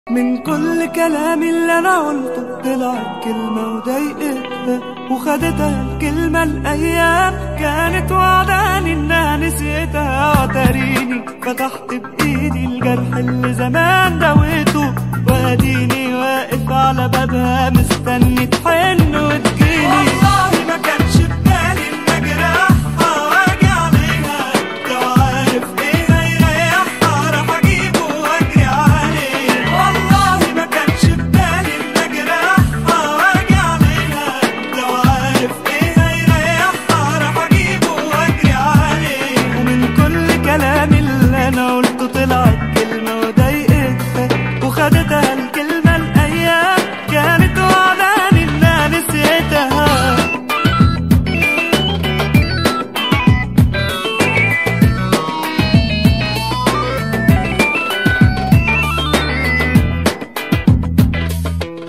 من كل كلامي اللي انا قلته طلعت كلمة وضايقتها وخدتها الكلمة الايام كانت وعداني انها نسيتها. وتريني فتحت بايدي الجرح اللي زمان دويته واديني واقف على بابها مستني تحن وتجيلي. والله ما كانش ببالي ان اجرحها واجي عليها، لو عارف ايه هيريحها راح اجيبه واجري عليه. والله ما كانش ببالي ان اجرحها واجي عليها، لو عارف ايه هيريحها راح اجيبه واجري عليه. ومن كل كلامي اللي انا قلته طلعت كلمة وضايقتها وخدتها الكلمة الايام كانت وعداني انها نسيتها.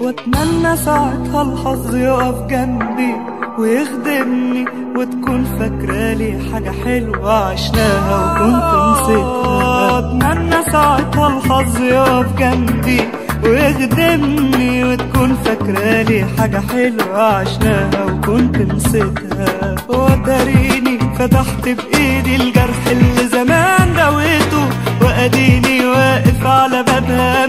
واتمنى ساعتها الحظ يقف جنبي ويخدمني وتكون فاكرالي حاجة حلوة عشناها وكنت نسيتها. اتمنى ساعتها الحظ يقف جنبي ويخدمني وتكون فاكرالي حاجة حلوة عشناها وكنت نسيتها. وتريني فتحت بايدي الجرح اللي زمان دويته واديني واقف على بابها